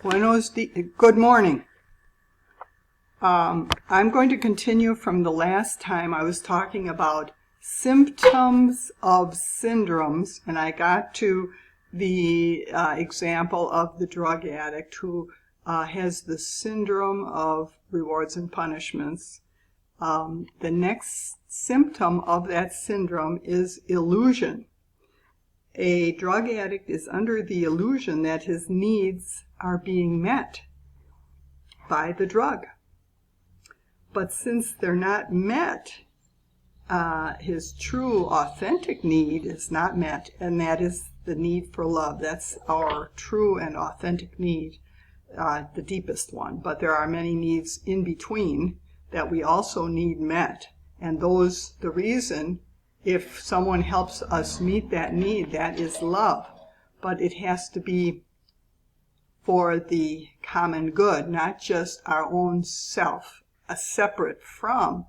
Good morning. I'm going to continue from the last time. I was talking about symptoms of syndromes, and I got to the example of the drug addict who has the syndrome of rewards and punishments. The next symptom of that syndrome is illusion. A drug addict is under the illusion that his needs are being met by the drug. But since they're not met, his true, authentic need is not met, and that is the need for love. That's our true and authentic need, the deepest one. But there are many needs in between that we also need met. And the reason, if someone helps us meet that need, that is love. But it has to be for the common good, not just our own self, separate from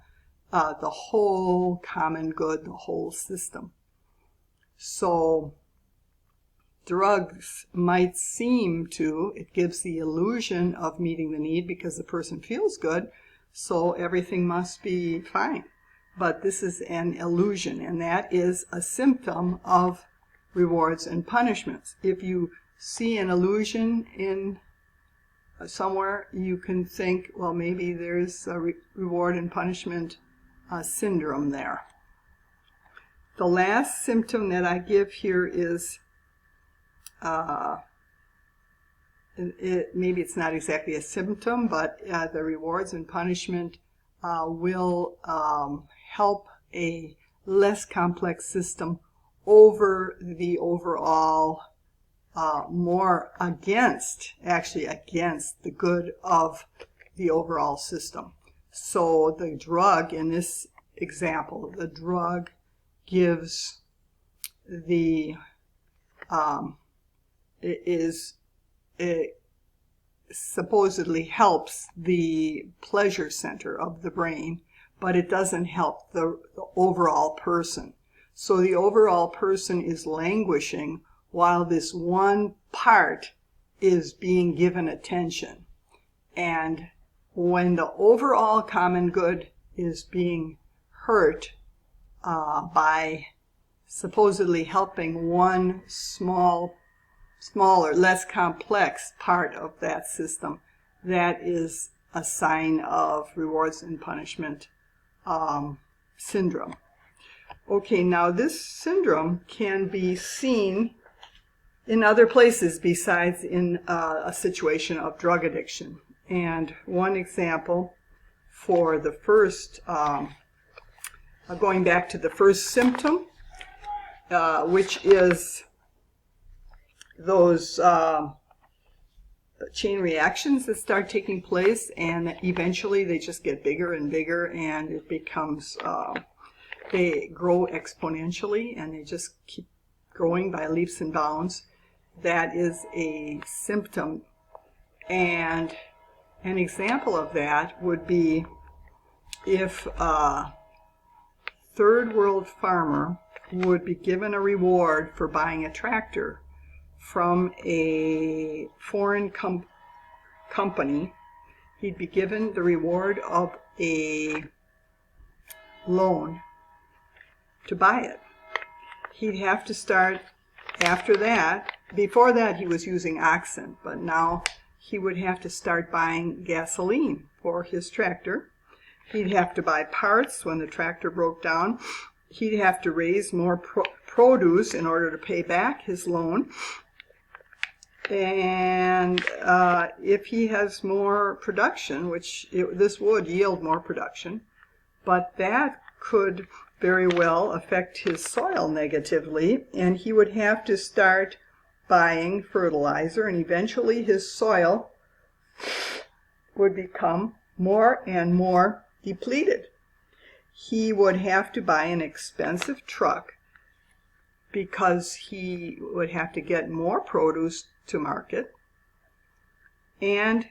the whole common good, the whole system. So drugs might seem to, it gives the illusion of meeting the need because the person feels good, so everything must be fine. But this is an illusion, and that is a symptom of rewards and punishments. If you see an illusion in somewhere, you can think, well, maybe there's a reward and punishment syndrome there. The last symptom that I give here is, maybe it's not exactly a symptom, but the rewards and punishment will help a less complex system over the overall, more against the good of the overall system. So the drug, in this example, the drug gives it supposedly helps the pleasure center of the brain, but it doesn't help the overall person. So the overall person is languishing while this one part is being given attention. And when the overall common good is being hurt by supposedly helping one smaller, less complex part of that system, that is a sign of rewards and punishment syndrome. Okay, now this syndrome can be seen in other places besides in a situation of drug addiction. And one example for the first, going back to the first symptom, which is those chain reactions that start taking place, and eventually they just get bigger and bigger, and it becomes, they grow exponentially, and they just keep growing by leaps and bounds. That is a symptom. And an example of that would be if a third world farmer would be given a reward for buying a tractor from a foreign company. He'd be given the reward of a loan to buy it. He'd have to start after that. Before that he was using oxen, but now he would have to start buying gasoline for his tractor. He'd have to buy parts when the tractor broke down. He'd have to raise more produce in order to pay back his loan. And if he has more production, which this would yield more production, but that could very well affect his soil negatively, and he would have to start buying fertilizer, and eventually his soil would become more and more depleted. He would have to buy an expensive truck because he would have to get more produce to market, and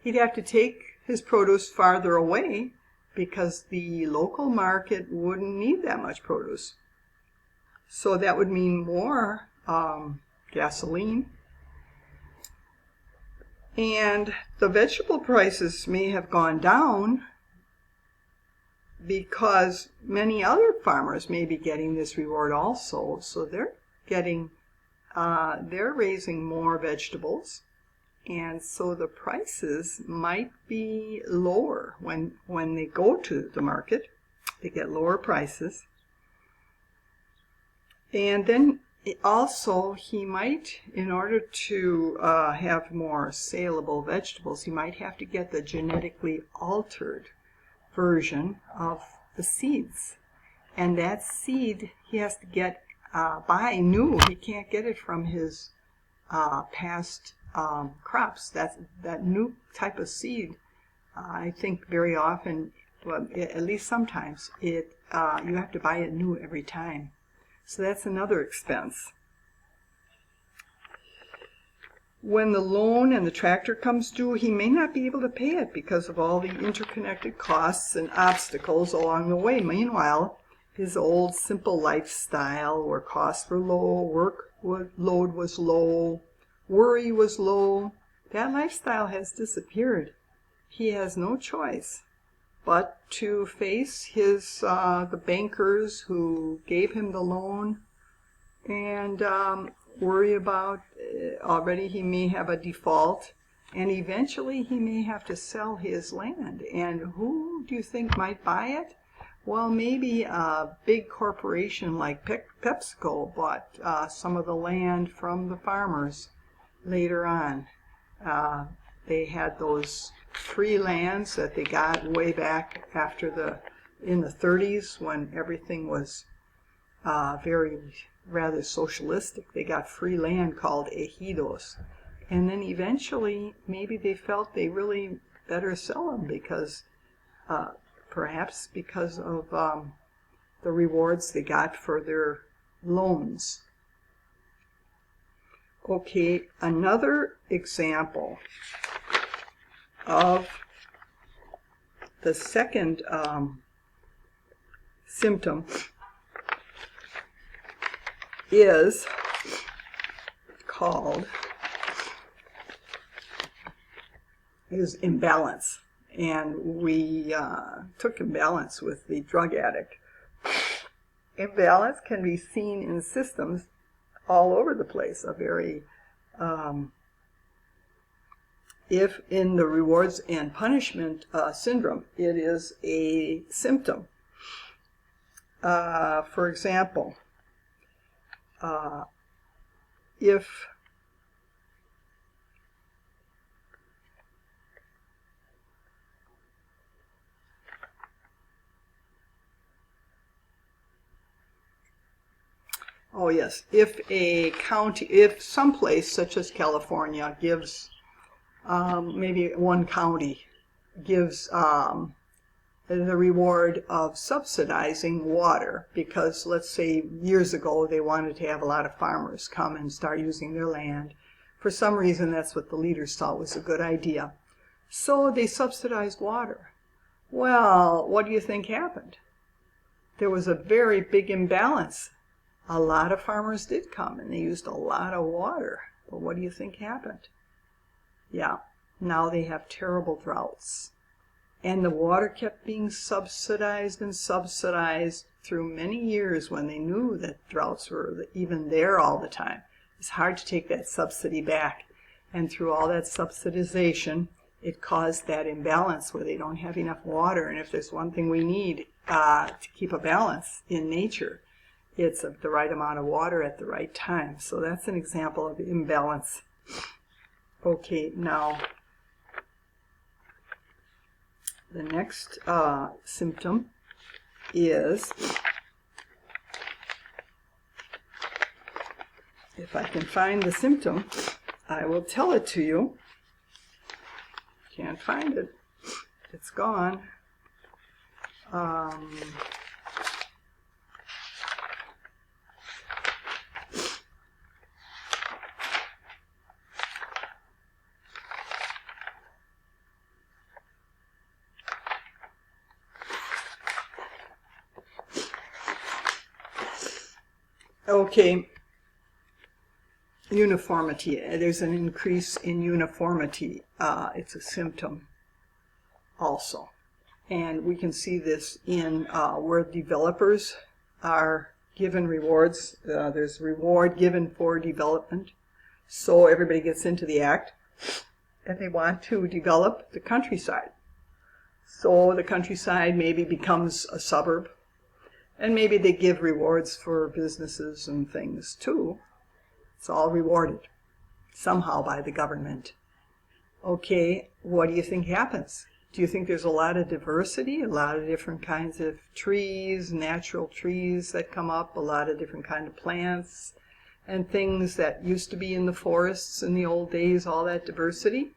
he'd have to take his produce farther away because the local market wouldn't need that much produce. So that would mean more gasoline, And the vegetable prices may have gone down because many other farmers may be getting this reward also. So they're raising more vegetables, and so the prices might be lower when they go to the market. They get lower prices. And then also he might, in order to have more saleable vegetables, he might have to get the genetically altered version of the seeds. And that seed he has to buy new. He can't get it from his past crops. That new type of seed, I think very often, well, at least sometimes, you have to buy it new every time. So that's another expense. When the loan and the tractor comes due, he may not be able to pay it because of all the interconnected costs and obstacles along the way. Meanwhile, his old simple lifestyle where costs were low, load was low, worry was low, that lifestyle has disappeared. He has no choice but to face the bankers who gave him the loan and worry about, already he may have a default, and eventually he may have to sell his land. And who do you think might buy it? Well, maybe a big corporation like PepsiCo bought some of the land from the farmers later on. They had those free lands that they got way back in the 30s when everything was rather socialistic. They got free land called ejidos. And then eventually maybe they felt they really better sell them because perhaps because of the rewards they got for their loans. Okay, another example of the second symptom is imbalance. And we took imbalance with the drug addict. Imbalance can be seen in systems all over the place. If in the rewards and punishment syndrome, it is a symptom. For example, if if someplace such as California gives, maybe one county gives the reward of subsidizing water, because let's say years ago they wanted to have a lot of farmers come and start using their land. For some reason, that's what the leaders thought was a good idea. So they subsidized water. Well, what do you think happened? There was a very big imbalance. A lot of farmers did come and they used a lot of water. But what do you think happened? Yeah, now they have terrible droughts. And the water kept being subsidized and subsidized through many years when they knew that droughts were even there all the time. It's hard to take that subsidy back. And through all that subsidization, it caused that imbalance where they don't have enough water. And if there's one thing we need to keep a balance in nature, it's the right amount of water at the right time. So that's an example of imbalance. Okay, now the next symptom is, if I can find the symptom, I will tell it to you. Can't find it. It's gone. Okay, uniformity. There's an increase in uniformity. It's a symptom also. And we can see this in where developers are given rewards. There's reward given for development. So everybody gets into the act and they want to develop the countryside. So the countryside maybe becomes a suburb. And maybe they give rewards for businesses and things too. It's all rewarded somehow by the government. Okay, what do you think happens? Do you think there's a lot of diversity, a lot of different kinds of trees, natural trees that come up, a lot of different kinds of plants and things that used to be in the forests in the old days, all that diversity?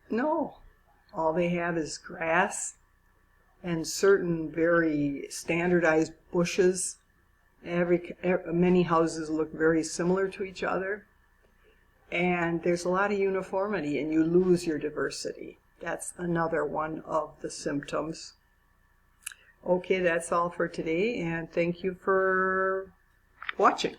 No. All they have is grass and certain very standardized bushes. Many houses look very similar to each other. And there's a lot of uniformity and you lose your diversity. That's another one of the symptoms. Okay, that's all for today, and thank you for watching.